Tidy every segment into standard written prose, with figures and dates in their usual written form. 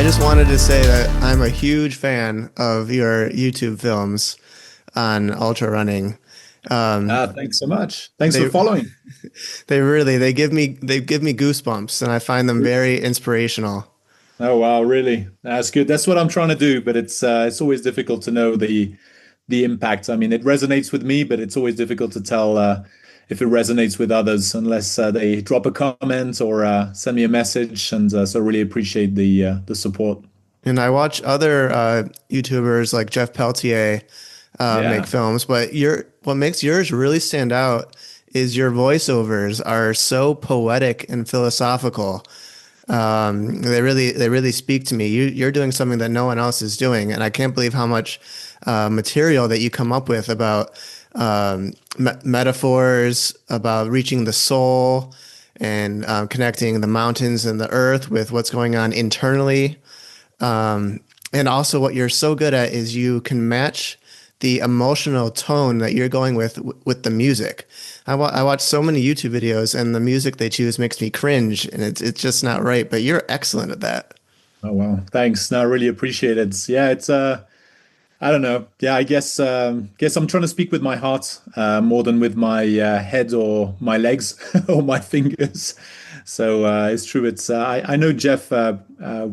just wanted to say that I'm a huge fan of your YouTube films on ultra running. Um, Thanks so much. Thanks for they following. they give me goosebumps, and I find them very inspirational. Oh wow, really? That's good. That's what I'm trying to do, but it's always difficult to know the impact. I mean, it resonates with me, but it's always difficult to tell if it resonates with others unless they drop a comment or send me a message. And so really appreciate the support. And I watch other YouTubers like Jeff Peltier make Yeah. films, but what makes yours really stand out is your voiceovers are so poetic and philosophical. They really speak to me. You're doing something that no one else is doing, and I can't believe how much material that you come up with about metaphors, about reaching the soul, and connecting the mountains and the earth with what's going on internally. And also, what you're so good at is you can match the emotional tone that you're going with the music. I watch so many YouTube videos, and the music they choose makes me cringe, and it's just not right. But you're excellent at that. Oh wow. Thanks. No, I really appreciate it. Yeah, it's I don't know. Yeah, I guess I'm trying to speak with my heart more than with my head or my legs or my fingers. So it's true. It's I know Jeff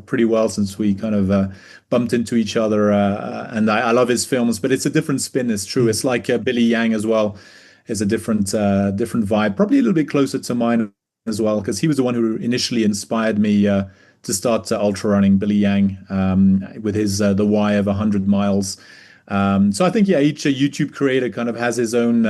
pretty well since we kind of bumped into each other, and I love his films, but it's a different spin. It's true. It's like Billy Yang as well. Is a different vibe, probably a little bit closer to mine as well, because he was the one who initially inspired me to start ultra running. Billy Yang with his The Why of 100 miles. So I think yeah, each YouTube creator kind of has his own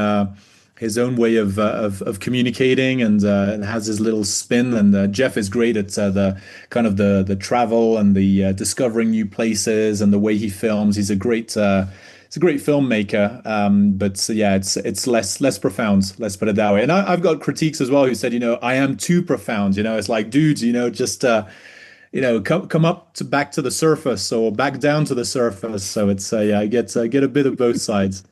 way of communicating and has his little spin. And Jeff is great at the kind of the travel and the discovering new places and the way he films. He's a great filmmaker, but yeah, it's less profound. Let's put it that way. And I've got critiques as well who said, I am too profound. It's like, dude, just come up to back to the surface or back down to the surface. So it's yeah, I get a bit of both sides.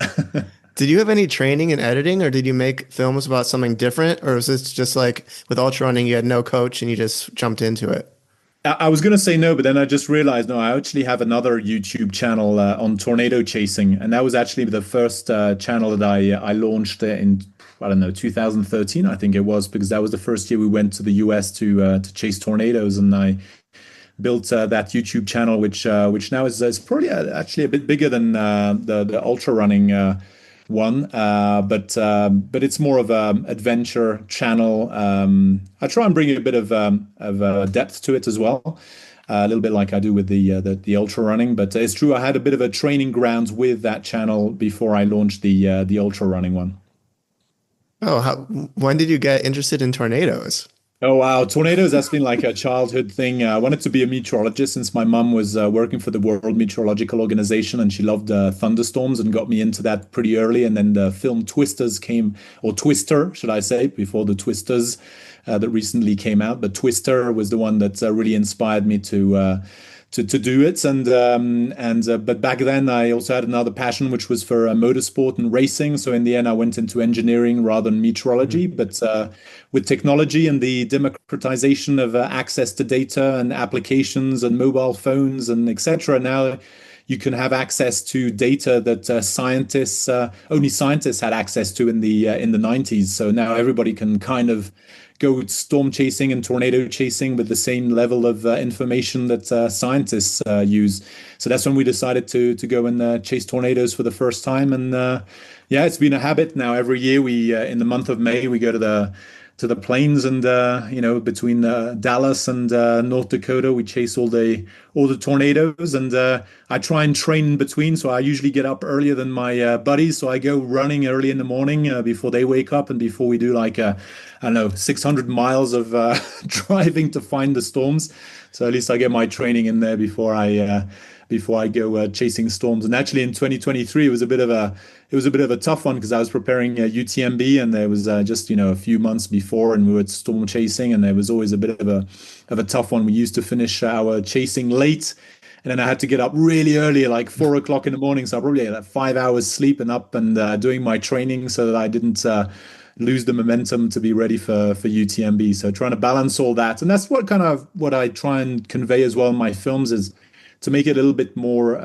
Did you have any training in editing, or did you make films about something different, or was this just like with ultra running, you had no coach and you just jumped into it? I was going to say no, but then I just realized no, I actually have another YouTube channel on tornado chasing, and that was actually the first channel that I launched in I don't know 2013, I think it was, because that was the first year we went to the US to chase tornadoes, and I built that YouTube channel, which now is probably actually a bit bigger than the ultra running one, but it's more of a adventure channel. I try and bring a bit of depth to it as well, a little bit like I do with the ultra running. But it's true, I had a bit of a training grounds with that channel before I launched the ultra running one. Oh, when did you get interested in tornadoes? Oh wow, tornadoes, that's been like a childhood thing. I wanted to be a meteorologist since my mum was working for the World Meteorological Organization, and she loved thunderstorms and got me into that pretty early. And then the film Twisters came, or Twister, should I say, before the Twisters that recently came out. But Twister was the one that really inspired me to do it. And but back then I also had another passion, which was for motorsport and racing. So in the end, I went into engineering rather than meteorology. But with technology and the democratization of access to data and applications and mobile phones and etc., now you can have access to data that scientists only scientists had access to in the 90s. So now everybody can kind of go storm chasing and tornado chasing with the same level of information that scientists use. So that's when we decided to go and chase tornadoes for the first time. And yeah, it's been a habit now. Every year we in the month of May we go to the plains, and between Dallas and North Dakota, we chase all the tornadoes. And I try and train in between, so I usually get up earlier than my buddies, so I go running early in the morning before they wake up, and before we do like I don't know, 600 miles of driving to find the storms. So at least I get my training in there before I go chasing storms. And actually, in 2023, it was a bit of a tough one because I was preparing UTMB, and there was just a few months before, and we were storm chasing, and there was always a bit of a tough one. We used to finish our chasing late, and then I had to get up really early, like 4 o'clock in the morning. So I probably had like 5 hours sleep and up and doing my training so that I didn't lose the momentum to be ready for UTMB. So trying to balance all that, and that's what I try and convey as well in my films is to make it a little bit more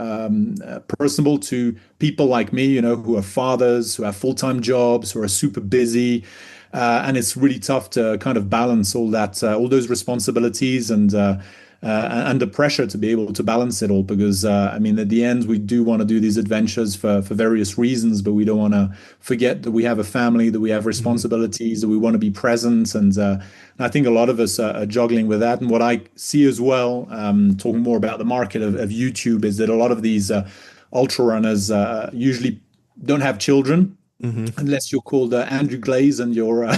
personable to people like me, who are fathers, who have full-time jobs, who are super busy. And it's really tough to kind of balance all that, all those responsibilities and the pressure to be able to balance it all. Because I mean, at the end, we do want to do these adventures for various reasons, but we don't want to forget that we have a family, that we have Mhm. responsibilities, that we want to be present. And I think a lot of us are juggling with that. And what I see as well, talking more about the market of YouTube, is that a lot of these ultra runners usually don't have children Mhm. unless you're called Andrew Glaze and you're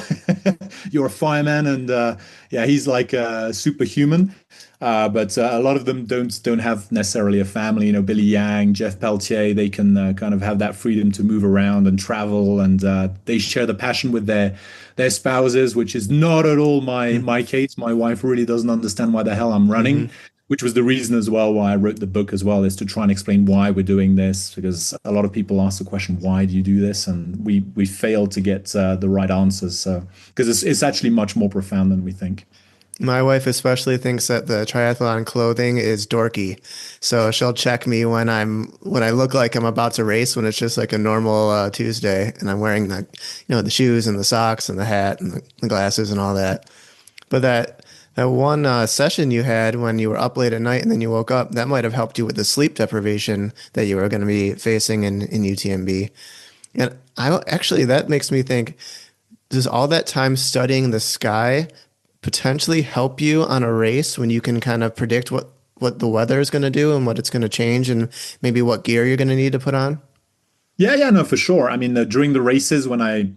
you're a fireman and yeah, he's like superhuman. But a lot of them don't have necessarily a family. Billy Yang, Jeff Peltier, they can kind of have that freedom to move around and travel, and they share the passion with their spouses, which is not at all my case. My wife really doesn't understand why the hell I'm running, Mhm. which was the reason as well why I wrote the book as well, is to try and explain why we're doing this, because a lot of people ask the question, why do you do this? And we fail to get the right answers. So because it's actually much more profound than we think. My wife especially thinks that the triathlon clothing is dorky. So she'll check me when I look like I'm about to race when it's just like a normal Tuesday and I'm wearing the shoes and the socks and the hat and the glasses and all that. But that one session you had when you were up late at night and then you woke up, that might have helped you with the sleep deprivation that you were going to be facing in UTMB. And I actually that makes me think, does all that time studying the sky potentially help you on a race when you can kind of predict what the weather is going to do and what it's going to change and maybe what gear you're going to need to put on? Yeah, yeah, no, for sure. I mean, during the races, when I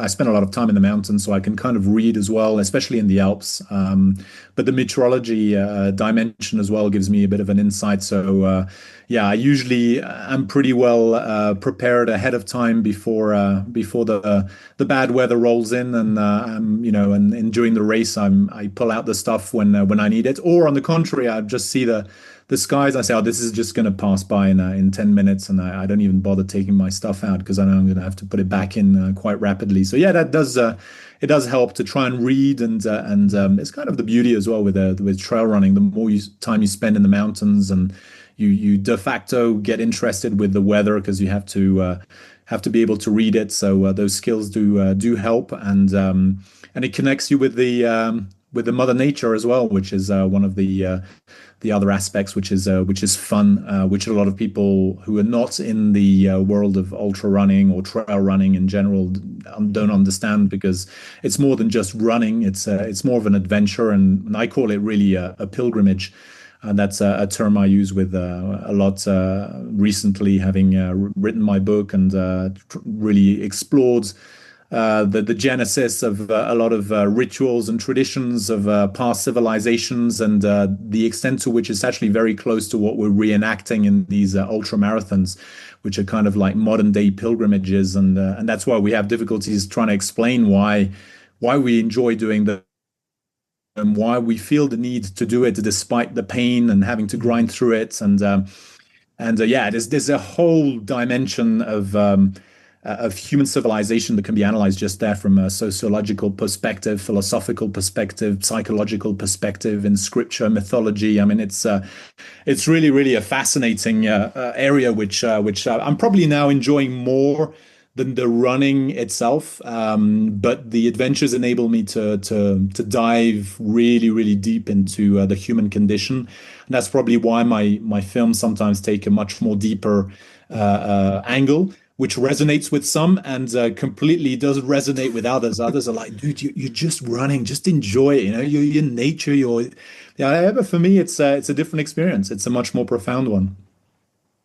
spent a lot of time in the mountains, so I can kind of read as well, especially in the Alps. But the meteorology dimension as well gives me a bit of an insight. So yeah, I usually am pretty well prepared ahead of time before the bad weather rolls in, and and during the race, I pull out the stuff when I need it, or on the contrary, I just see the skies. I say, oh, this is just going to pass by in 10 minutes. And I don't even bother taking my stuff out because I know I'm going to have to put it back in quite rapidly. So yeah, it does help to try and read. And it's kind of the beauty as well with trail running. The more time you spend in the mountains, and you de facto get interested with the weather because you have to be able to read it. So those skills do help. And it connects you with the mother nature as well, which is one of the other aspects, which is fun, which a lot of people who are not in the world of ultra running or trail running in general don't understand, because it's more than just running. It's more of an adventure, and I call it really a pilgrimage. And that's a term I use with a lot recently, having written my book and really explored the genesis of a lot of rituals and traditions of past civilizations, and the extent to which it's actually very close to what we're reenacting in these ultra marathons, which are kind of like modern day pilgrimages, and that's why we have difficulties trying to explain why we enjoy doing the and why we feel the need to do it despite the pain and having to Mhm. grind through it. And yeah, there's a whole dimension of human civilization that can be analyzed just there from a sociological perspective, philosophical perspective, psychological perspective, in scripture, mythology. I mean, it's really really a fascinating area, which I'm probably now enjoying more than the running itself. But the adventures enable me to dive really really deep into the human condition, and that's probably why my films sometimes take a much more deeper angle, which resonates with some and completely doesn't resonate with others. Others are like, dude, you're just running, just enjoy it. You're in nature. Yeah. But for me, it's a different experience. It's a much more profound one.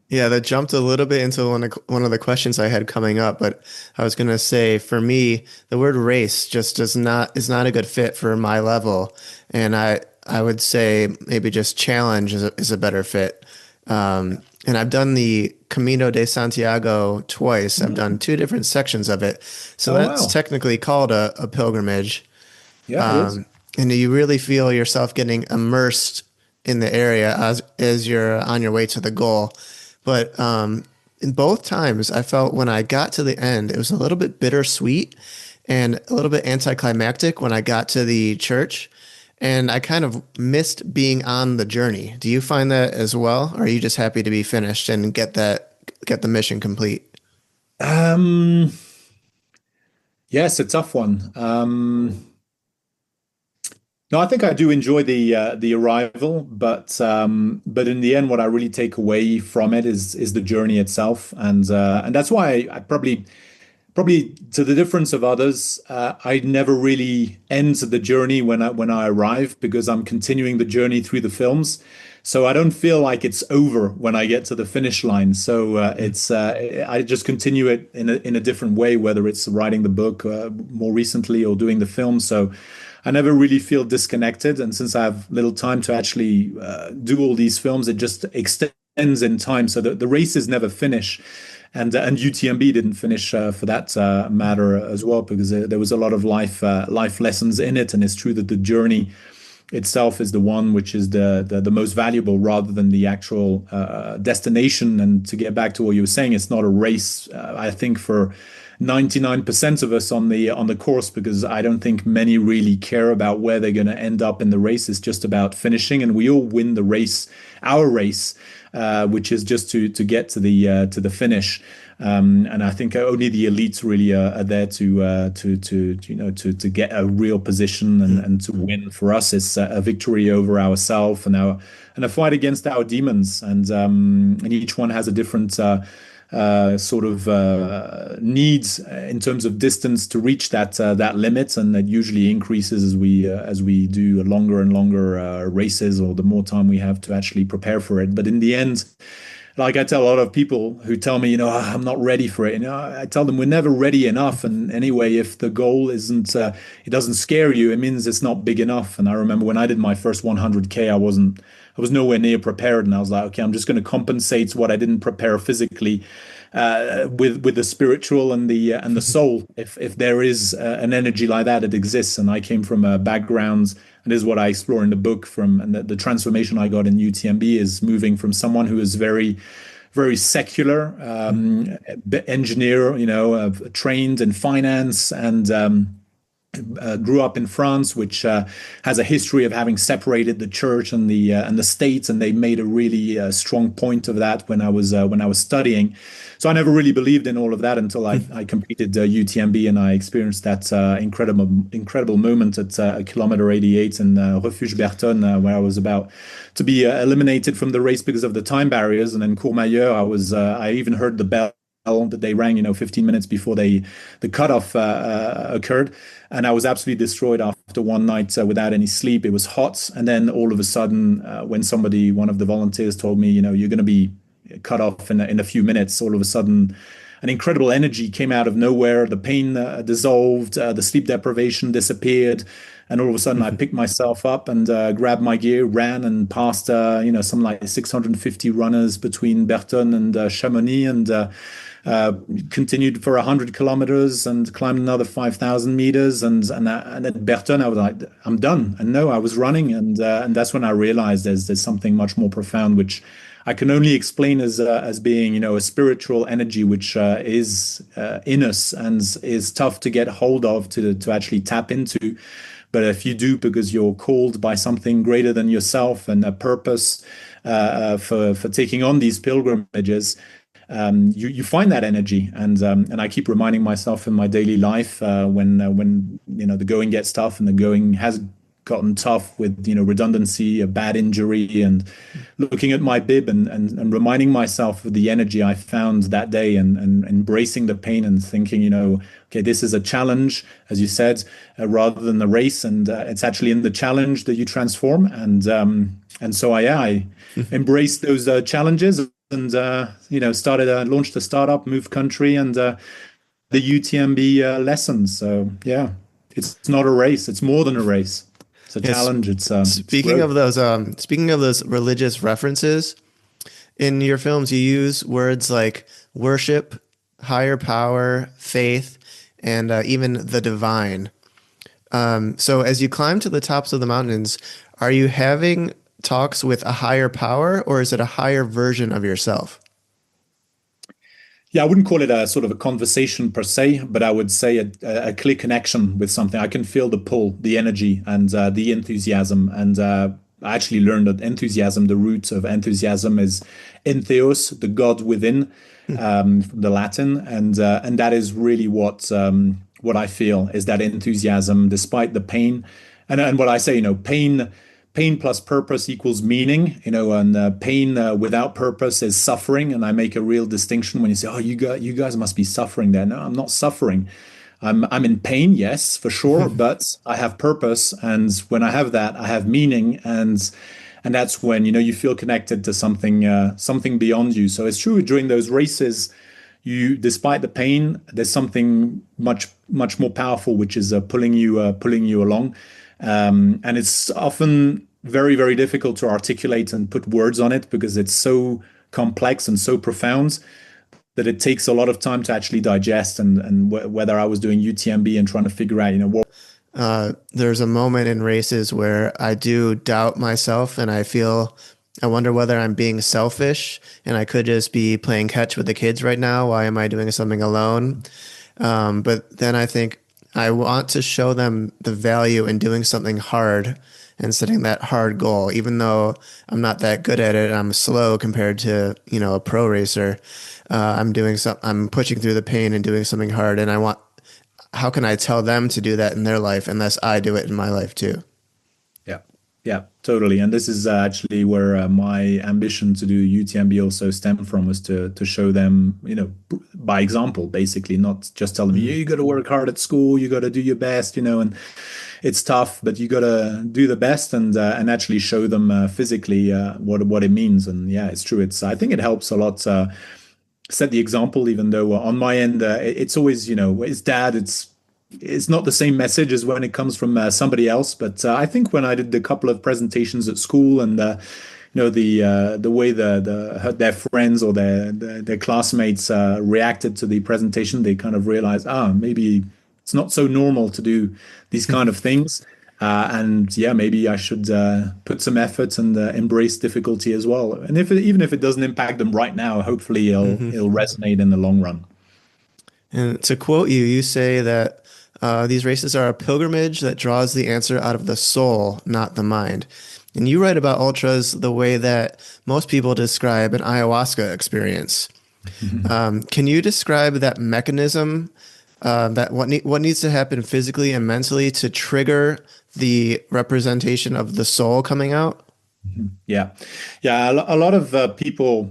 Yeah, that jumped a little bit into one of the questions I had coming up, but I was gonna say for me, the word race just does not is not a good fit for my level, and I would say maybe just challenge is a better fit. And I've done the Camino de Santiago twice. I've done two different sections of it, so Oh that's wow. technically called a pilgrimage. Yeah, it is. And you really feel yourself getting immersed in the area as you're on your way to the goal. But in both times, I felt when I got to the end, it was a little bit bittersweet. and a little bit anticlimactic when I got to the church. And I kind of missed being on the journey. Do you find that as well? Or are you just happy to be finished and get the mission complete? Um, yes, a tough one. No, I think I do enjoy the arrival, but in the end, what I really take away from it is the journey itself, and that's why I probably to the difference of others, I never really end the journey when I arrive because I'm continuing the journey through the films. So I don't feel like it's over when I get to the finish line. So it's I just continue it in a different way, whether it's writing the book more recently or doing the film. So I never really feel disconnected. And since I have little time to actually do all these films, it just extends in time. So the races never finish. And UTMB didn't finish for that matter as well because there was a lot of life lessons in it, and it's true that the journey itself is the one which is the most valuable rather than the actual destination. And to get back to what you were saying, it's not a race. I think for 99% of us on the course, because I don't think many really care about where they're going to end up in the race. It's just about finishing, and we all win the race, our race, which is just to get to the finish. And I think only the elites really are there to get a real position and to win. For us, it's a victory over ourselves and a fight against our demons. And each one has a different sort of needs in terms of distance to reach that limit, and that usually increases as we do longer and longer races, or the more time we have to actually prepare for it. But in the end, like I tell a lot of people who tell me, I'm not ready for it. I tell them we're never ready enough. And anyway, if the goal isn't, it doesn't scare you, it means it's not big enough. And I remember when I did my first 100K, I was nowhere near prepared. And I was like, okay, I'm just going to compensate what I didn't prepare physically with the spiritual and the soul. If there is an energy like that, it exists. And I came from a background, and this is what I explore in the book and the transformation I got in UTMB is moving from someone who is very, very secular engineer, trained in finance and grew up in France, which has a history of having separated the church and the state, and they made a really strong point of that when I was studying. So I never really believed in all of that until I completed UTMB, and I experienced that incredible moment at kilometer 88 in Refuge Berton, where I was about to be eliminated from the race because of the time barriers. And in Courmayeur, I even heard the bell that they rang, 15 minutes before the cutoff occurred. And I was absolutely destroyed after one night without any sleep. It was hot. And then all of a sudden, when one of the volunteers told me, you're going to be cut off in a few minutes, all of a sudden, an incredible energy came out of nowhere. The pain dissolved, the sleep deprivation disappeared. And all of a sudden, I picked myself up and grabbed my gear, ran and passed, some like 650 runners between Berton and Chamonix, and continued for 100 kilometers and climbed another 5,000 meters. And at Berton, I was like, I'm done. And no, I was running. And that's when I realized there's something much more profound, which I can only explain as being, a spiritual energy, which is in us and is tough to get hold of to actually tap into. But if you do, because you're called by something greater than yourself and a purpose for taking on these pilgrimages, you find that energy. And I keep reminding myself in my daily life when the going gets tough, and the going has gotten tough with redundancy, a bad injury, and looking at my bib and reminding myself of the energy I found that day, and embracing the pain and thinking, okay, this is a challenge, as you said, rather than the race, and it's actually in the challenge that you transform. And so I embraced those challenges, and launched a startup, moved country, and the UTMB lessons. So yeah, it's not a race; it's more than a race. It's a Yes. challenge. It's Speaking growth. of those religious references in your films, you use words like worship, higher power, faith, and even the divine. So as you climb to the tops of the mountains, are you having talks with a higher power, or is it a higher version of yourself? Yeah, I wouldn't call it a sort of a conversation per se, but I would say a clear connection with something. I can feel the pull, the energy, and the enthusiasm. And I actually learned that enthusiasm, the root of enthusiasm is entheos, the God within, from the Latin, and that is really what I feel is that enthusiasm, despite the pain, and what I say, pain plus purpose equals meaning, and pain without purpose is suffering. And I make a real distinction when you say, "Oh, you guys must be suffering there." No, I'm not suffering. I'm in pain, yes, for sure, but I have purpose, and when I have that, I have meaning, and that's when you feel connected to something beyond you. So it's true during those races, despite the pain, there's something much more powerful, which is pulling you along. And it's often very, very difficult to articulate and put words on it because it's so complex and so profound that it takes a lot of time to actually digest. And whether I was doing UTMB and trying to figure out, what. There's a moment in races where I do doubt myself and I wonder whether I'm being selfish and I could just be playing catch with the kids right now. Why am I doing something alone? But then I think I want to show them the value in doing something hard and setting that hard goal, even though I'm not that good at it. I'm slow compared to, a pro racer. I'm pushing through the pain and doing something hard. And how can I tell them to do that in their life unless I do it in my life too? Yeah, yeah, totally. And this is actually where my ambition to do UTMB also stemmed from, was to show them, by example, basically, not just tell them, Mhm. you got to work hard at school, you got to do your best, and it's tough, but you got to do the best, and actually show them physically what it means. And yeah, it's true. I think it helps a lot. Set the example, even though on my end, it's always, it's dad, it's not the same message as when it comes from somebody else. But I think when I did a couple of presentations at school, and the way their friends or their classmates reacted to the presentation, they kind of realized, maybe it's not so normal to do these kind of things. And yeah, maybe I should put some effort and embrace difficulty as well. And even if it doesn't impact them right now, hopefully Mhm. it'll resonate in the long run. And to quote you, you say that these races are a pilgrimage that draws the answer out of the soul, not the mind. And you write about ultras the way that most people describe an ayahuasca experience. Can you describe that mechanism, what needs to happen physically and mentally to trigger the representation of the soul coming out? Yeah, yeah. A lot of people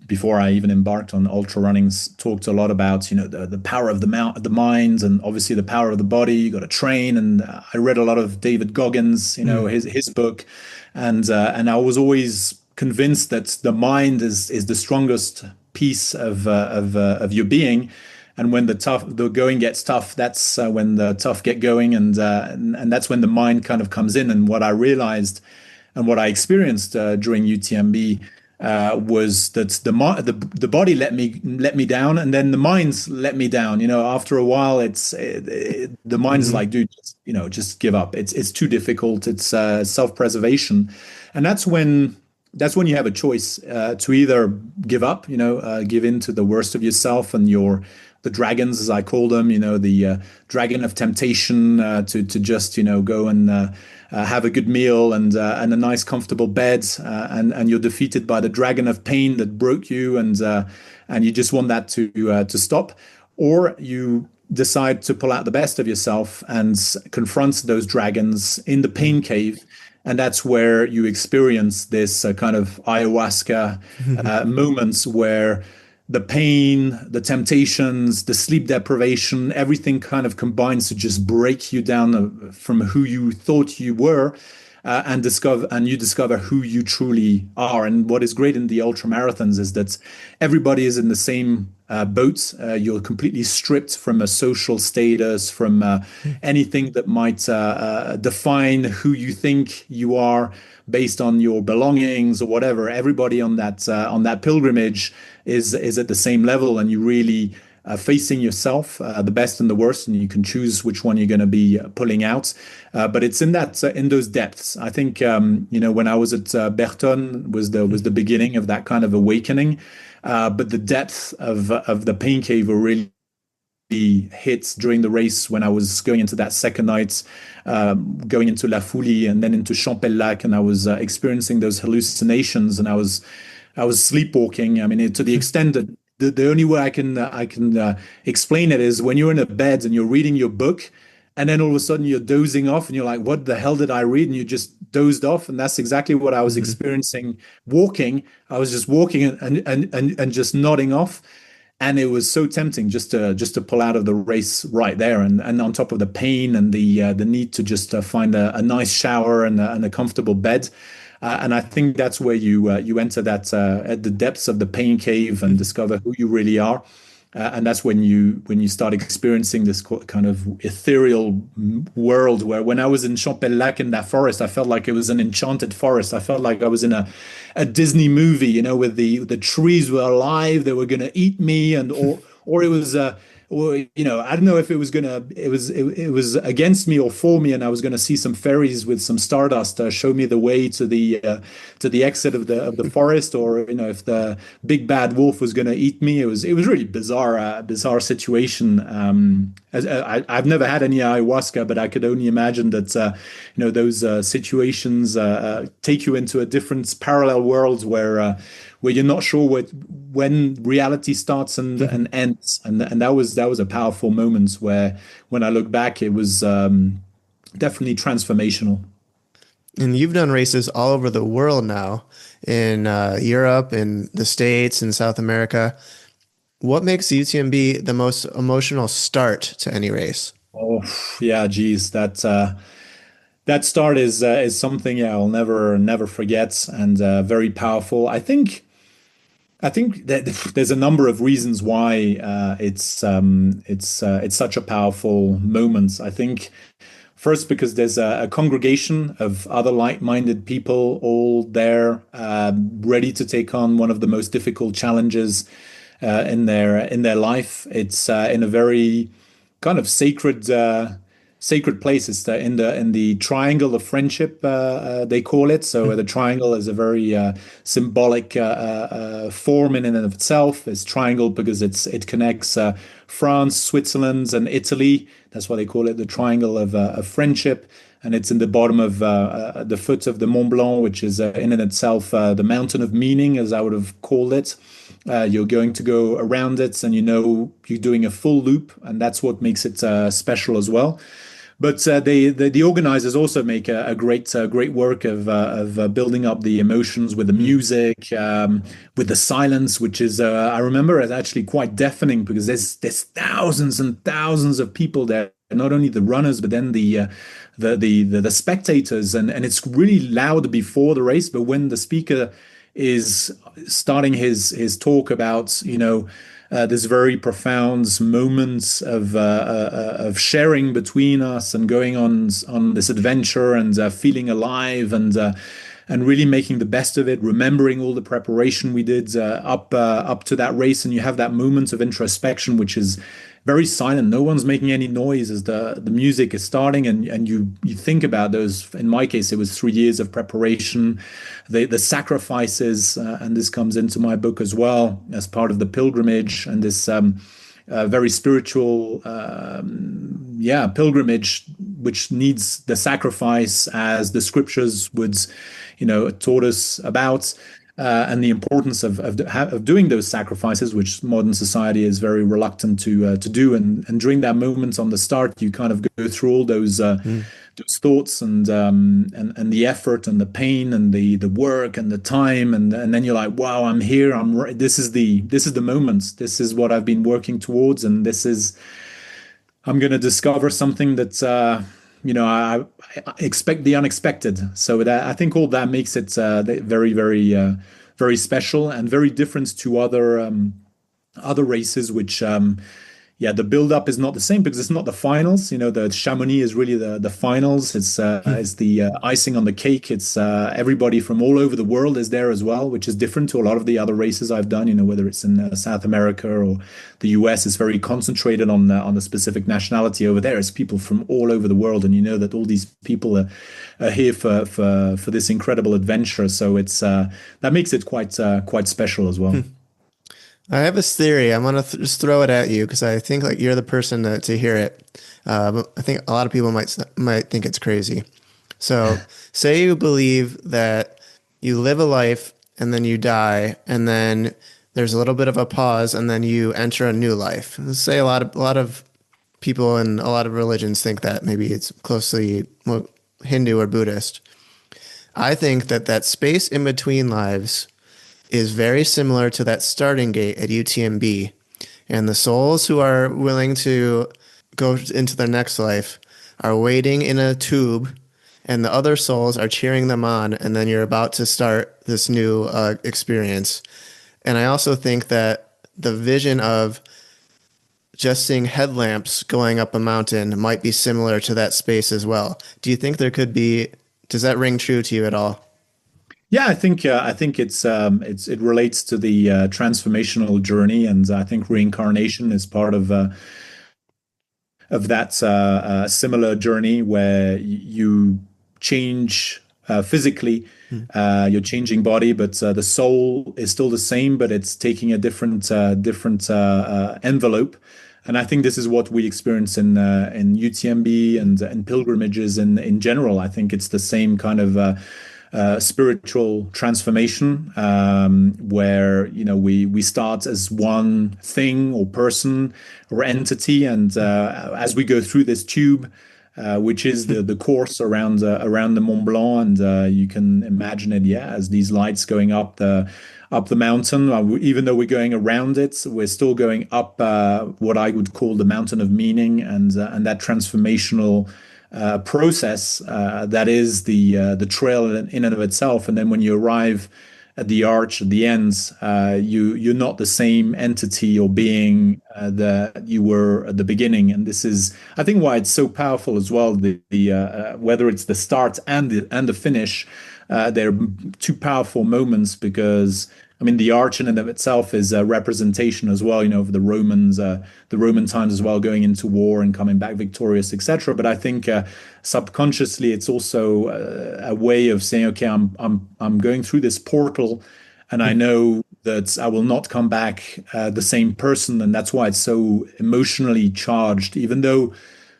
before I even embarked on ultra runnings talked a lot about the power of the mind, and obviously the power of the body. You got to train, and I read a lot of David Goggins, Mm. his book, and I was always convinced that the mind is the strongest piece of your being. And when the going gets tough, that's when the tough get going, and that's when the mind kind of comes in. And what I realized and what I experienced during UTMB was that the body let me down, and then the mind's let me down. After a while, the mind is Mhm. like, dude, just give up. It's too difficult. It's self-preservation, and that's when you have a choice to either give up, give in to the worst of yourself and the dragons, as I call them, the dragon of temptation, to just go and have a good meal and a nice comfortable bed, and you're defeated by the dragon of pain that broke you, and you just want that to stop, or you decide to pull out the best of yourself and confront those dragons in the pain cave. And that's where you experience this kind of ayahuasca moments where the pain, the temptations, the sleep deprivation, everything kind of combines to just break you down from who you thought you were, and you discover who you truly are. And what is great in the ultra marathons is that everybody is in the same boat. You're completely stripped from a social status, from anything that might define who you think you are based on your belongings or whatever. Everybody on that pilgrimage is at the same level, and you really facing yourself, the best and the worst, and you can choose which one you're going to be pulling out. But it's in that in those depths. I think when I was at Berton was the beginning of that kind of awakening. But the depth of the pain cave were really hit during the race when I was going into that second night, going into La Foulie and then into Champellac, and I was experiencing those hallucinations, and I was sleepwalking. I mean, to the extent that the only way I can explain it is when you're in a bed and you're reading your book, and then all of a sudden you're dozing off, and you're like, "What the hell did I read?" And you just dozed off, and that's exactly what I was Mhm. experiencing walking. I was just walking and just nodding off, and it was so tempting just to pull out of the race right there, and on top of the pain and the need to just find a nice shower and a comfortable bed. And I think that's where you enter that at the depths of the pain cave and discover who you really are. And that's when you start experiencing this kind of ethereal world where when I was in Champellac in that forest, I felt like it was an enchanted forest. I felt like I was in a Disney movie, with the trees were alive, they were gonna eat me, and or it was or I don't know if it was gonna it was against me or for me, and I was gonna see some fairies with some stardust show me the way to the exit of the forest, or if the big bad wolf was gonna eat me. It was really bizarre situation. I've never had any ayahuasca, but I could only imagine that those situations take you into a different parallel world where you're not sure when reality starts and ends, and that was a powerful moment where when I look back, it was definitely transformational. And you've done races all over the world now, in Europe, in the States, in South America. What makes UTMB the most emotional start to any race? Oh yeah, geez, that start is something, yeah, I'll never forget, and very powerful. I think that there's a number of reasons why it's such a powerful moment. I think first because there's a congregation of other like-minded people all there, ready to take on one of the most difficult challenges in their life. It's in a very kind of sacred place. It's in the triangle of friendship, they call it. So the triangle is a very symbolic form in and of itself. It's triangle because it connects France, Switzerland, and Italy. That's why they call it the triangle of friendship. And it's in the bottom of the foot of the Mont Blanc, which is in and itself the mountain of meaning, as I would have called it. You're going to go around it, and you're doing a full loop, and that's what makes it special as well. But the organizers also make a great work of building up the emotions with the music, with the silence, which is I remember as actually quite deafening because there's thousands and thousands of people there, not only the runners but then the spectators, and it's really loud before the race, but when the speaker is starting his talk about this very profound moments of sharing between us and going on this adventure and feeling alive and really making the best of it, remembering all the preparation we did up to that race, and you have that moment of introspection, which is very silent. No one's making any noise as the music is starting, and you think about those. In my case, it was 3 years of preparation, the sacrifices, and this comes into my book as well as part of the pilgrimage, and this very spiritual, pilgrimage, which needs the sacrifice, as the scriptures would, taught us about, and the importance of doing those sacrifices, which modern society is very reluctant to do. And during that moment on the start, you kind of go through all those thoughts and the effort and the pain and the work and the time, and then you're like, wow, I'm here. This is the moment. This is what I've been working towards, and I'm going to discover something that I expect the unexpected. So I think all that makes it very, very, very special and very different to other races, which yeah, the build up is not the same because it's not the finals. You know, the Chamonix is really the finals. It's the icing on the cake. It's everybody from all over the world is there as well, which is different to a lot of the other races I've done. You know, whether it's in South America or the US, it's very concentrated on a specific nationality. Over there, it's people from all over the world, and you know that all these people are here for this incredible adventure. So it's that makes it quite special as well. I have this theory. I'm gonna just throw it at you because I think like you're the person to hear it. But I think a lot of people might think it's crazy. So, say you believe that you live a life and then you die, and then there's a little bit of a pause, and then you enter a new life. Let's say a lot of people in a lot of religions think that maybe it's closely well, Hindu or Buddhist. I think that that space in between lives is very similar to that starting gate at UTMB. And the souls who are willing to go into their next life are waiting in a tube, and the other souls are cheering them on. And then you're about to start this new experience. And I also think that the vision of just seeing headlamps going up a mountain might be similar to that space as well. Do you think there could be, does that ring true to you at all? Yeah, I think it relates to the transformational journey, and I think reincarnation is part of that similar journey where you change physically, you're changing body, but the soul is still the same, but it's taking a different envelope. And I think this is what we experience in UTMB and pilgrimages in general. I think it's the same kind of spiritual transformation where we start as one thing or person or entity, and as we go through this tube, which is the course around the Mont Blanc, and you can imagine it, yeah, as these lights going up the mountain. Even though we're going around it, we're still going up what I would call the mountain of meaning, and that transformational process that is the trail in and of itself. And then when you arrive at the arch at the end, you're not the same entity or being that you were at the beginning. And this is, I think, why it's so powerful as well. The whether it's the start and the finish, they're two powerful moments because. I mean, the arch in and of itself is a representation as well, of the Romans, the Roman times as well, going into war and coming back victorious, etc. But I think subconsciously, it's also a way of saying, okay, I'm going through this portal, and I know that I will not come back the same person, and that's why it's so emotionally charged. Even though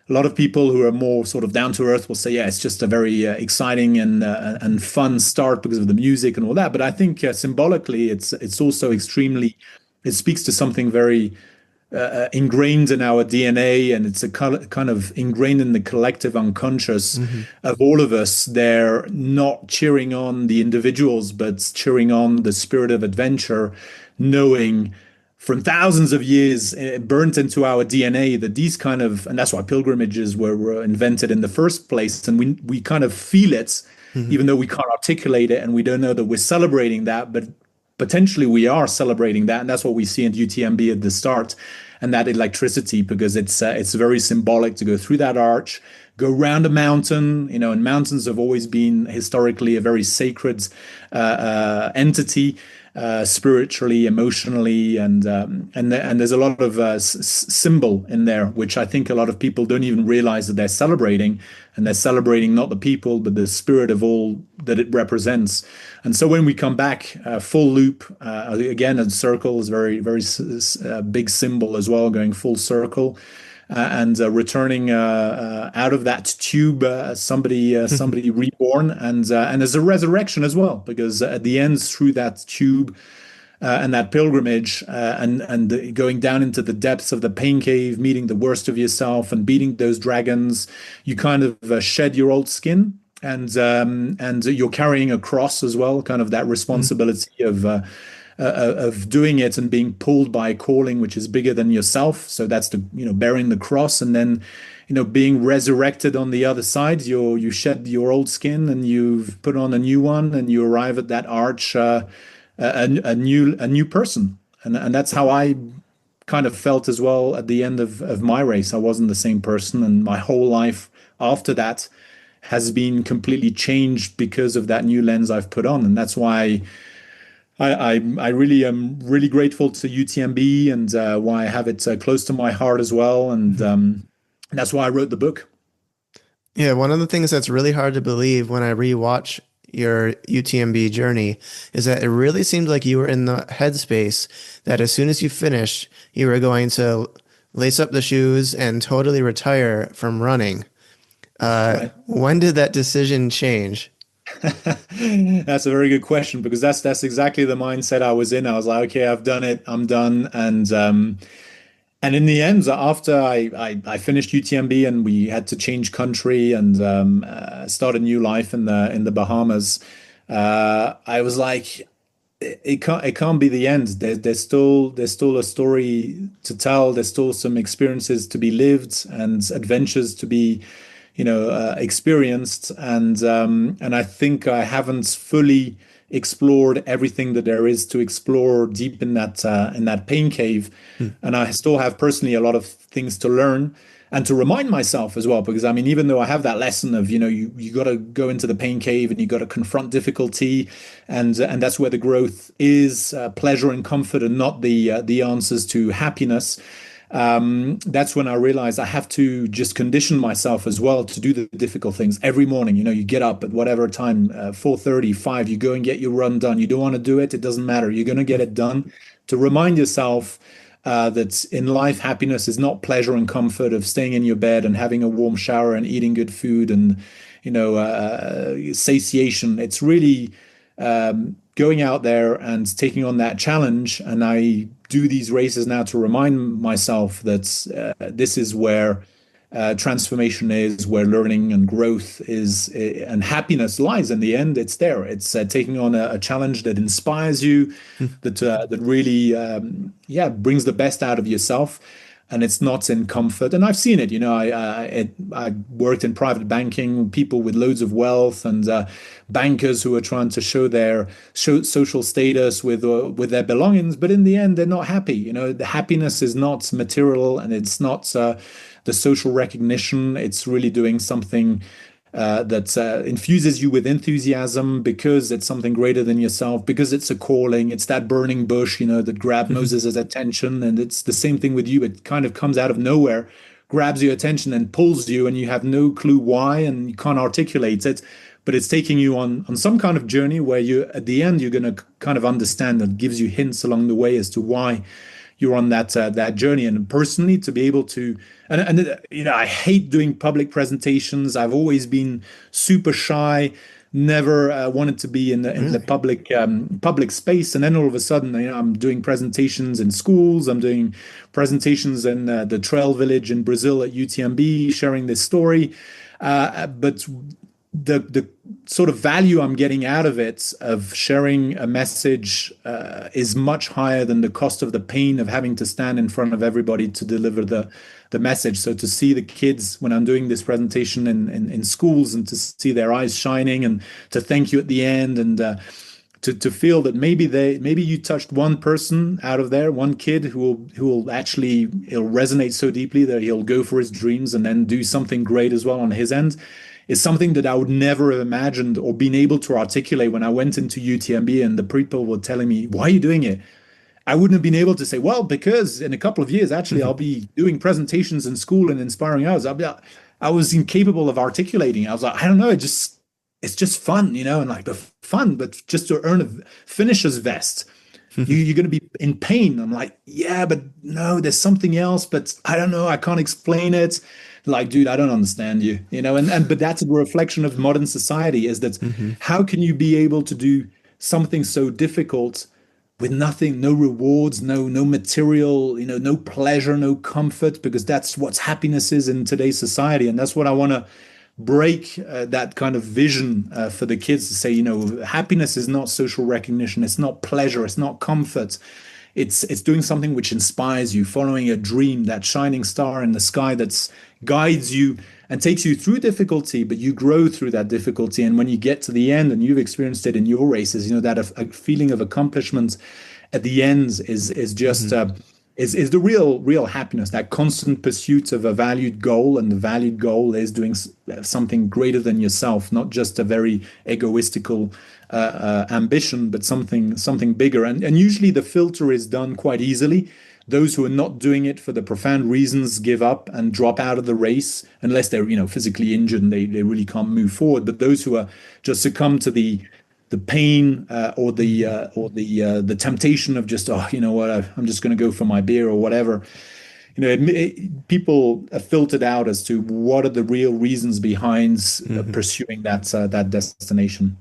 a lot of people who are more sort of down to earth will say, yeah, it's just a very exciting and fun start because of the music and all that. But I think symbolically, it's also extremely. It speaks to something very ingrained in our DNA, and it's a kind of ingrained in the collective unconscious Mm-hmm. of all of us. They're not cheering on the individuals, but cheering on the spirit of adventure, knowing from thousands of years burnt into our DNA that these kind of, and that's why pilgrimages were invented in the first place. And we kind of feel it, Mm-hmm. even though we can't articulate it, and we don't know that we're celebrating that, but potentially we are celebrating that. And that's what we see in UTMB at the start, and that electricity, because it's very symbolic to go through that arch, go around a mountain, and mountains have always been historically a very sacred entity, spiritually, emotionally, and there's a lot of symbol in there, which I think a lot of people don't even realize that they're celebrating, and they're celebrating not the people, but the spirit of all that it represents. And so when we come back, full loop, again, a circle is very, very big symbol as well, going full circle. And returning out of that tube, somebody reborn, and there's a resurrection as well, because at the end, through that tube and that pilgrimage, and going down into the depths of the pain cave, meeting the worst of yourself, and beating those dragons, you kind of shed your old skin, and you're carrying a cross as well, kind of that responsibility of doing it and being pulled by a calling which is bigger than yourself. So that's the bearing the cross, and then being resurrected on the other side. You shed your old skin and you've put on a new one, and you arrive at that arch a new person. And that's how I kind of felt as well at the end of my race. I wasn't the same person, and my whole life after that has been completely changed because of that new lens I've put on. And that's why I really am really grateful to UTMB, and why I have it close to my heart as well. And Mhm. that's why I wrote the book. Yeah, one of the things that's really hard to believe when I rewatch your UTMB journey is that it really seemed like you were in the headspace that as soon as you finished, you were going to lace up the shoes and totally retire from running. Right. When did that decision change? That's a very good question, because that's exactly the mindset I was in. I was like, okay, I've done it, I'm done. And in the end, after I finished UTMB and we had to change country and start a new life in the Bahamas, I was like, it can't be the end. There's still a story to tell. There's still some experiences to be lived and adventures to be, experienced. And I think I haven't fully explored everything that there is to explore deep in that pain cave. Hmm. And I still have personally a lot of things to learn and to remind myself as well, because I mean, even though I have that lesson of, you got to go into the pain cave and you got to confront difficulty, and that's where the growth is, pleasure and comfort, and not the answers to happiness. That's when I realized I have to just condition myself as well to do the difficult things every morning. You get up at whatever time, 4:30, 5, you go and get your run done. You don't want to do it, it doesn't matter. You're going to get it done, to remind yourself that in life, happiness is not pleasure and comfort of staying in your bed and having a warm shower and eating good food and, satiation. It's really going out there and taking on that challenge. And I do these races now to remind myself that this is where transformation is, where learning and growth is, and happiness lies. In the end, it's there. It's taking on a challenge that inspires you, that really, yeah, brings the best out of yourself. And it's not in comfort. And I've seen it. I worked in private banking, people with loads of wealth, and bankers who are trying to show social status with their belongings. But in the end, they're not happy. The happiness is not material, and it's not the social recognition. It's really doing something that infuses you with enthusiasm, because it's something greater than yourself, because it's a calling. It's that burning bush, that grabbed Moses' attention. And it's the same thing with you. It kind of comes out of nowhere, grabs your attention and pulls you, and you have no clue why, and you can't articulate it. But it's taking you on some kind of journey where at the end, you're going to kind of understand, and gives you hints along the way as to why you're on that journey. And personally, to be able to, and I hate doing public presentations. I've always been super shy, never wanted to be in the Really? public space. And then all of a sudden, I'm doing presentations in schools. I'm doing presentations in the Trail Village in Brazil at UTMB, sharing this story. But the sort of value I'm getting out of it, of sharing a message, is much higher than the cost of the pain of having to stand in front of everybody to deliver the message. So to see the kids when I'm doing this presentation in schools, and to see their eyes shining, and to thank you at the end, and to feel that maybe you touched one person out of there, one kid who will actually, it'll resonate so deeply that he'll go for his dreams and then do something great as well on his end, is something that I would never have imagined or been able to articulate when I went into UTMB and the people were telling me, "Why are you doing it?" I wouldn't have been able to say, "Well, because in a couple of years, actually, I'll be doing presentations in school and inspiring others." I was incapable of articulating. I was like, I don't know, it's just fun, and like the fun, but just to earn a finisher's vest. You're going to be in pain. I'm like, yeah, but no, there's something else, but I don't know. I can't explain it. Like, dude, I don't understand you, but that's a reflection of modern society, is that Hmm. how can you be able to do something so difficult with nothing, no rewards, no material, no pleasure, no comfort, because that's what happiness is in today's society. And that's what I want to break, that kind of vision for the kids, to say, happiness is not social recognition, it's not pleasure, it's not comfort. It's doing something which inspires you, following a dream, that shining star in the sky that guides you and takes you through difficulty, but you grow through that difficulty. And when you get to the end, and you've experienced it in your races, that a feeling of accomplishment at the end is just Hmm. is the real happiness, that constant pursuit of a valued goal, and the valued goal is doing something greater than yourself, not just a very egoistical ambition, but something bigger. And usually the filter is done quite easily. Those who are not doing it for the profound reasons give up and drop out of the race unless they're, physically injured and they really can't move forward. But those who are just succumb to the pain or the temptation of just, oh, you know what, I'm just going to go for my beer or whatever. People are filtered out as to what are the real reasons behind Hmm. pursuing that destination.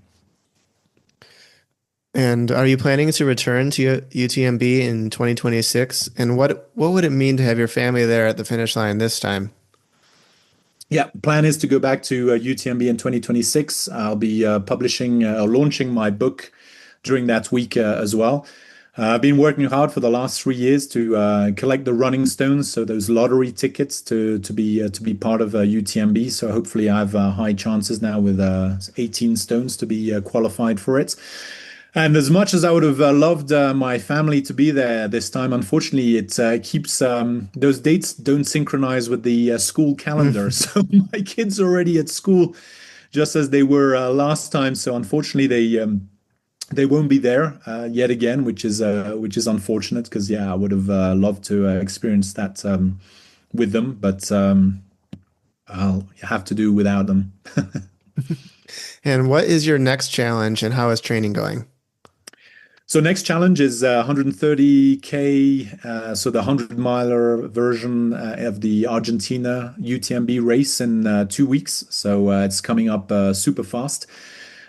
And are you planning to return to UTMB in 2026? And what would it mean to have your family there at the finish line this time? Yeah, plan is to go back to UTMB in 2026. I'll be publishing or launching my book during that week as well. I've been working hard for the last 3 years to collect the running stones, so those lottery tickets to be part of UTMB. So hopefully, I have high chances now with 18 stones to be qualified for it. And as much as I would have loved my family to be there this time, unfortunately, it keeps those dates don't synchronize with the school calendar. So my kids are already at school just as they were last time. So unfortunately, they won't be there yet again, which is unfortunate because yeah, I would have loved to experience that with them, but I'll have to do without them. And what is your next challenge and how is training going? So next challenge is 130K, so the 100 miler version of the Argentina UTMB race in 2 weeks. So it's coming up super fast.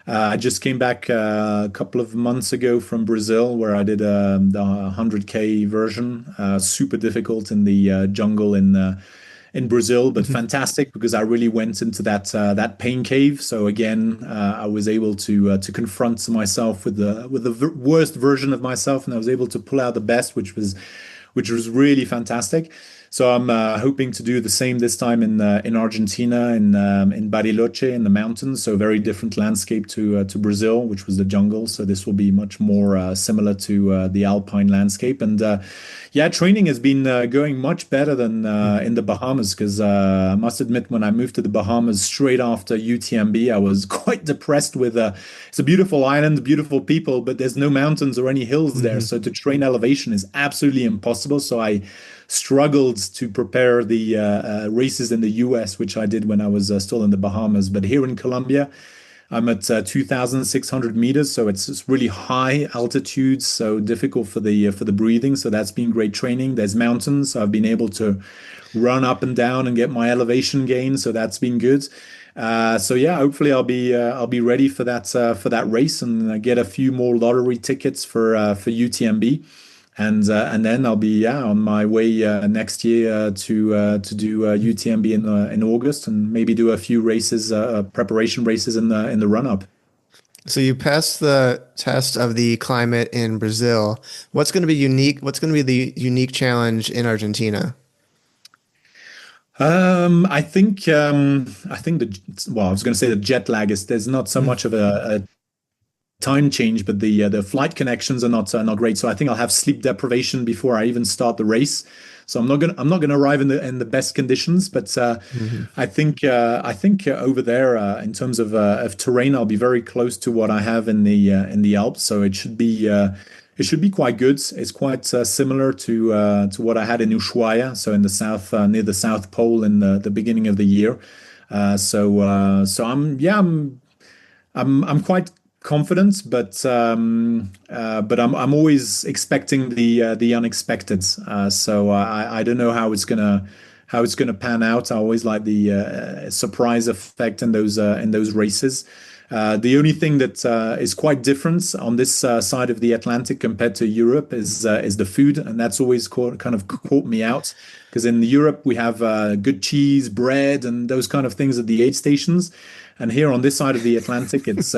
I just came back a couple of months ago from Brazil, where I did the 100K version. Super difficult in the jungle in Brazil, but fantastic because I really went into that pain cave. So again, I was able to confront myself with the worst version of myself, and I was able to pull out the best, which was really fantastic. So I'm hoping to do the same this time in Argentina, in Bariloche in the mountains. So very different landscape to Brazil, which was the jungle. So this will be much more similar to the alpine landscape. And yeah, training has been going much better than in the Bahamas because I must admit, when I moved to the Bahamas straight after UTMB, I was quite depressed with it's a beautiful island, beautiful people, but there's no mountains or any hills there. Hmm. So to train elevation is absolutely impossible. So I struggled to prepare the races in the US, which I did when I was still in the Bahamas. But here in Colombia, I'm at 2,600 meters, so it's really high altitude, so difficult for the breathing. So that's been great training. There's mountains, so I've been able to run up and down and get my elevation gain. So that's been good. So yeah, hopefully I'll be ready for that race and get a few more lottery tickets for UTMB. And then I'll be on my way next year to do UTMB in August and maybe do a few races, preparation races in the run up. So you passed the test of the climate in Brazil. What's going to be unique? What's going to be the unique challenge in Argentina? I think I was going to say the jet lag is there's not so much of a time change, but the flight connections are not great. So I think I'll have sleep deprivation before I even start the race. So I'm not gonna arrive in the best conditions, but Hmm. I think over there in terms of terrain, I'll be very close to what I have in the Alps. So it should be quite good. It's quite similar to what I had in Ushuaia, so in the south near the South Pole in the beginning of the year. So I'm quite confident, but I'm always expecting the unexpected. So I don't know how it's gonna pan out. I always like the surprise effect in those races. The only thing that is quite different on this side of the Atlantic compared to Europe is the food, and that's always kind of caught me out because in Europe we have good cheese, bread, and those kind of things at the aid stations. And here on this side of the Atlantic, it's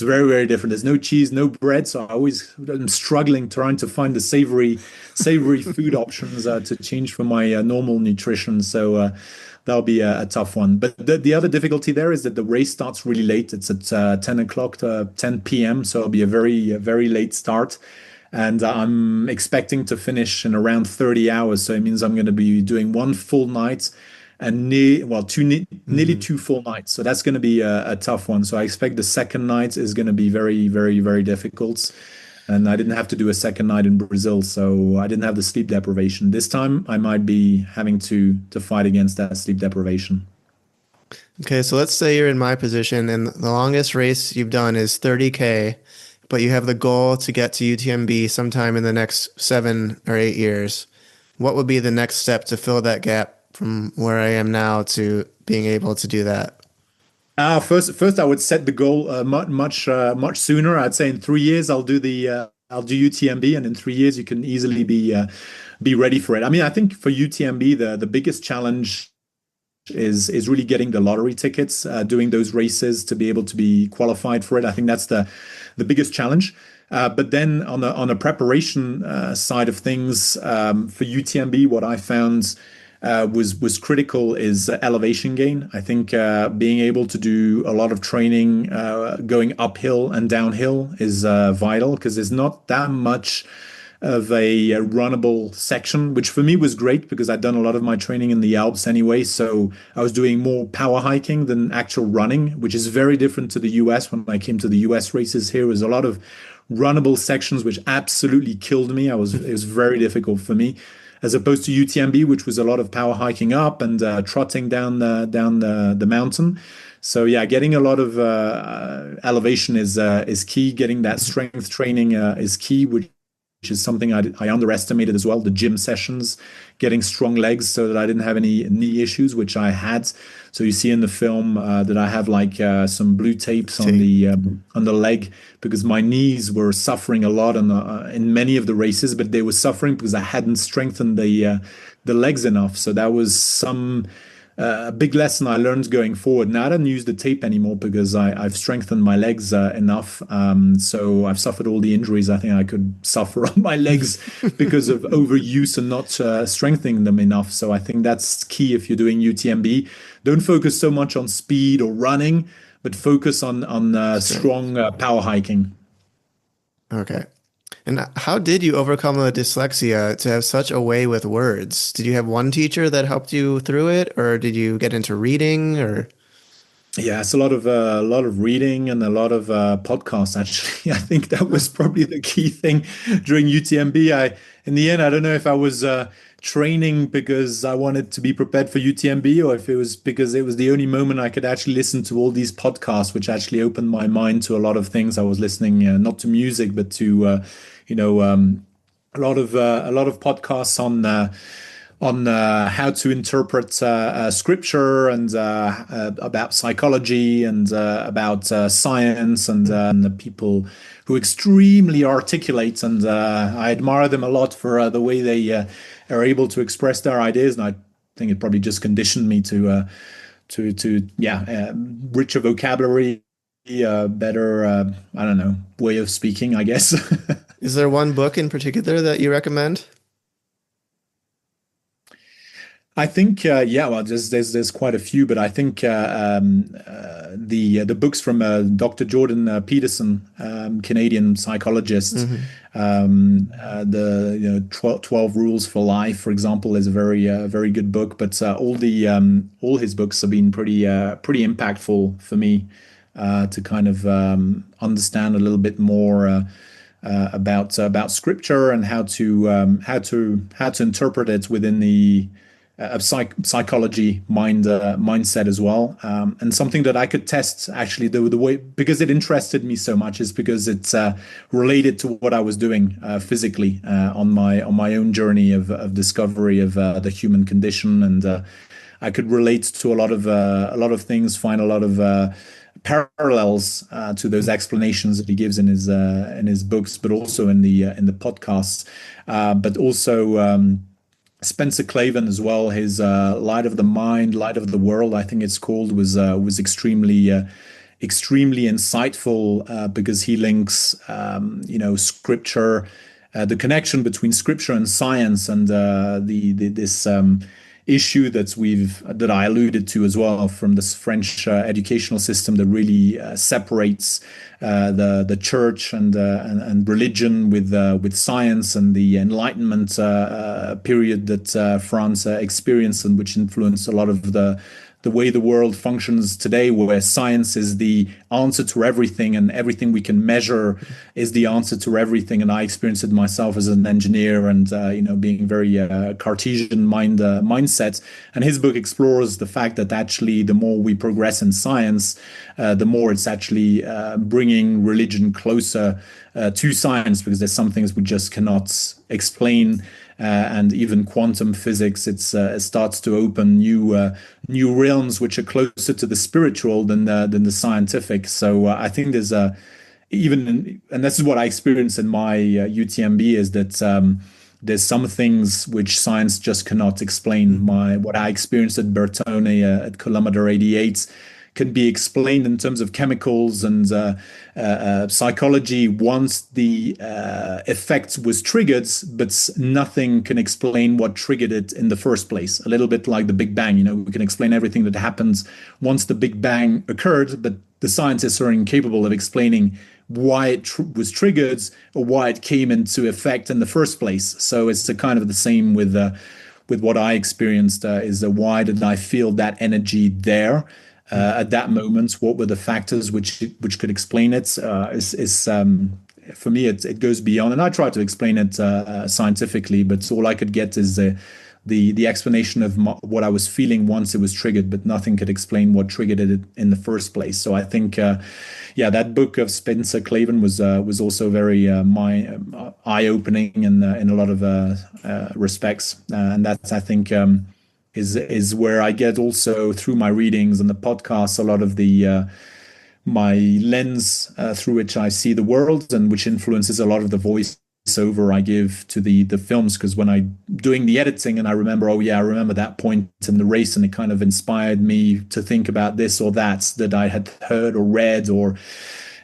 very very different. There's no cheese, no bread, so I'm struggling trying to find the savory food options to change from my normal nutrition. So that'll be a tough one. But the other difficulty there is that the race starts really late. It's at 10 o'clock to 10 p.m. So it'll be a very late start. and I'm expecting to finish in around 30 hours. So it means I'm going to be doing one full night and nearly Hmm. two full nights. So that's going to be a tough one. So I expect the second night is going to be very, very, very difficult. And I didn't have to do a second night in Brazil, so I didn't have the sleep deprivation. This time I might be having to fight against that sleep deprivation. Okay, so let's say you're in my position and the longest race you've done is 30K, but you have the goal to get to UTMB sometime in the next 7 or 8 years. What would be the next step to fill that gap from where I am now to being able to do that? First, I would set the goal much sooner. I'd say in 3 years I'll do UTMB, and in 3 years you can easily be ready for it. I mean, I think for UTMB the biggest challenge is really getting the lottery tickets, doing those races to be able to be qualified for it. I think that's the biggest challenge. But then on a preparation side of things, for UTMB, what I found was critical is elevation gain. I think being able to do a lot of training going uphill and downhill is vital because there's not that much of a runnable section, which for me was great because I'd done a lot of my training in the Alps anyway. So I was doing more power hiking than actual running, which is very different to the US. When I came to the US races, here was a lot of runnable sections, which absolutely killed me. It was very difficult for me, as opposed to UTMB, which was a lot of power hiking up and trotting down the mountain. So yeah, getting a lot of elevation is key. Getting that strength training is key, which is something I underestimated as well. The gym sessions, getting strong legs so that I didn't have any knee issues, which I had. So you see in the film that I have like some blue tapes Tape. on the leg because my knees were suffering a lot in many of the races, but they were suffering because I hadn't strengthened the legs enough. So that was some a big lesson I learned going forward. Now I don't use the tape anymore because I've strengthened my legs enough. So I've suffered all the injuries I think I could suffer on my legs because of overuse and not strengthening them enough. So I think that's key if you're doing UTMB. Don't focus so much on speed or running, but focus on Strength. strong power hiking. Okay. And how did you overcome the dyslexia to have such a way with words? Did you have one teacher that helped you through it, or did you get into reading, or? Yeah, it's a lot of reading and a lot of podcasts. Actually, I think that was probably the key thing during UTMB. In the end, I don't know if I was training because I wanted to be prepared for UTMB, or if it was because it was the only moment I could actually listen to all these podcasts, which actually opened my mind to a lot of things. I was listening not to music, but to you know, a lot of podcasts on how to interpret scripture and about psychology and about science and the people who extremely articulate. And I admire them a lot for the way they are able to express their ideas. And I think it probably just conditioned me to yeah, richer vocabulary, better, I don't know, way of speaking, I guess. Is there one book in particular that you recommend? I think yeah, well, there's quite a few, but I think the books from Dr. Jordan Peterson, Canadian psychologist, Hmm. the 12 Rules for Life, for example, is a very good book. But all his books have been pretty impactful for me to kind of understand a little bit more. About scripture and how to interpret it within the of psychology mindset as well, and something that I could test actually the way because it interested me so much is because it's related to what I was doing physically on my own journey of discovery of the human condition, and I could relate to a lot of things, find a lot of parallels to those explanations that he gives in his books, but also in the podcasts, but also. Spencer Clavin as well. His Light of the Mind, Light of the World, I think it's called, was extremely insightful because he links scripture, the connection between scripture and science, and this issue that I alluded to as well from this French educational system that really separates the church and religion with science, and the Enlightenment period that France experienced, and which influenced a lot of the way the world functions today, where science is the answer to everything and everything we can measure is the answer to everything. And I experienced it myself as an engineer, and being very Cartesian mindset. And his book explores the fact that actually the more we progress in science, the more it's actually bringing religion closer to science, because there's some things we just cannot explain. And even quantum physics, it starts to open new realms which are closer to the spiritual than the scientific. So I think there's and this is what I experienced in my UTMB, is that there's some things which science just cannot explain. What I experienced at Bertone at kilometer 88 can be explained in terms of chemicals and psychology once the effect was triggered, but nothing can explain what triggered it in the first place. A little bit like the Big Bang, we can explain everything that happens once the Big Bang occurred, but the scientists are incapable of explaining why it was triggered or why it came into effect in the first place. So it's the same with what I experienced, is why did I feel that energy there? At that moment, what were the factors which could explain it? For me, it goes beyond, and I try to explain it scientifically, but all I could get is the explanation of what I was feeling once it was triggered, but nothing could explain what triggered it in the first place. So I think, that book of Spencer Clavin was also very eye-opening in a lot of respects, and that's, I think. Is where I get also through my readings and the podcasts a lot of the my lens through which I see the world, and which influences a lot of the voiceover I give to the films. Because when I doing the editing and I remember, oh yeah, I remember that point in the race, and it kind of inspired me to think about this or that I had heard or read, or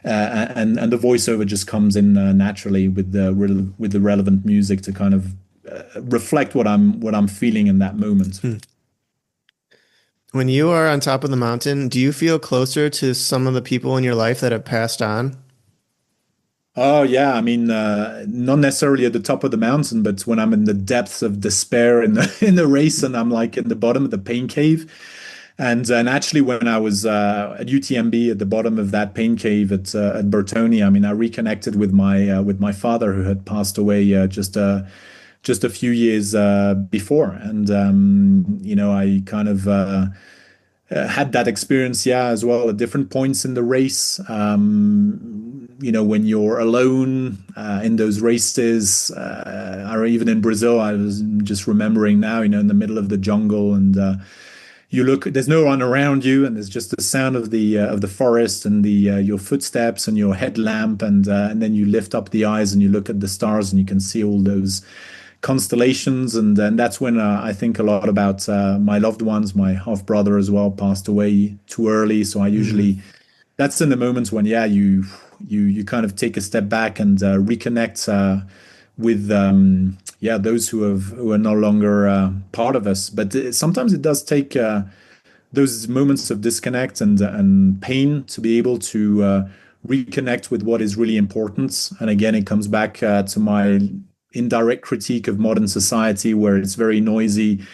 and the voiceover just comes in naturally with the relevant music to kind of reflect what I'm feeling in that moment. When you are on top of the mountain, do you feel closer to some of the people in your life that have passed on? Oh yeah, I mean, not necessarily at the top of the mountain, but when I'm in the depths of despair in the in the race, and I'm like in the bottom of the pain cave. And actually, when I was at UTMB at the bottom of that pain cave at Bertone, I mean, I reconnected with my father, who had passed away just a few years before. And I kind of had that experience, yeah, as well at different points in the race. When you're alone in those races, or even in Brazil, I was just remembering now, in the middle of the jungle, and you look, there's no one around you, and there's just the sound of the forest, and the your footsteps and your headlamp, and then you lift up the eyes and you look at the stars, and you can see all those constellations. And then that's when I think a lot about my loved ones. My half brother as well passed away too early, so I usually that's in the moments when, yeah, you kind of take a step back and reconnect with those who are no longer part of us. But sometimes it does take those moments of disconnect and pain to be able to reconnect with what is really important. And again, it comes back to my indirect critique of modern society, where it's very noisy,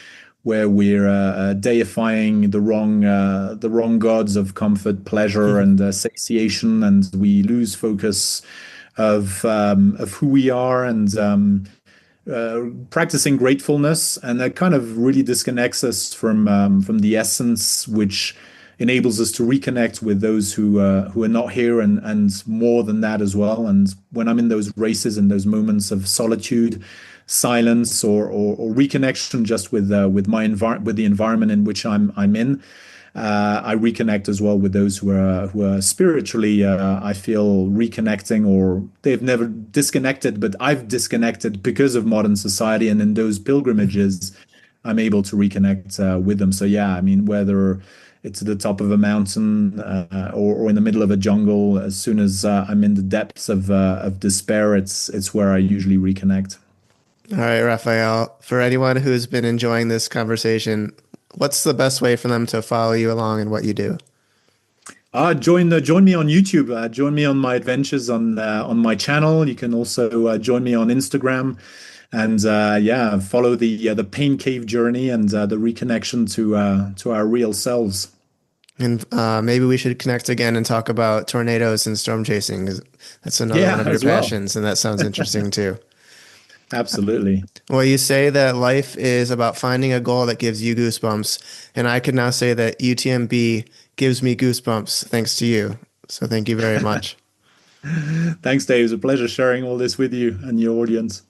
where we're deifying the wrong gods of comfort, pleasure, and satiation, and we lose focus of who we are, and practicing gratefulness, and that kind of really disconnects us from the essence, which enables us to reconnect with those who are not here, and more than that as well. And when I'm in those races and those moments of solitude, silence, or reconnection just with with the environment in which I'm in, I reconnect as well with those who are spiritually, I feel, reconnecting, or they've never disconnected, but I've disconnected because of modern society, and in those pilgrimages, I'm able to reconnect with them. So yeah, I mean, whether it's at the top of a mountain or in the middle of a jungle, as soon as I'm in the depths of despair, it's where I usually reconnect. All right, Raphael, for anyone who's been enjoying this conversation, what's the best way for them to follow you along in what you do? Join me on YouTube. Join me on my adventures on my channel. You can also join me on Instagram, and yeah, follow the pain cave journey and the reconnection to our real selves. And maybe we should connect again and talk about tornadoes and storm chasing. 'Cause that's another one Yeah, of your as well. passions, and that sounds interesting too. Absolutely. Well, you say that life is about finding a goal that gives you goosebumps, and I could now say that UTMB gives me goosebumps thanks to you. So thank you very much. Thanks, Dave. It was a pleasure sharing all this with you and your audience.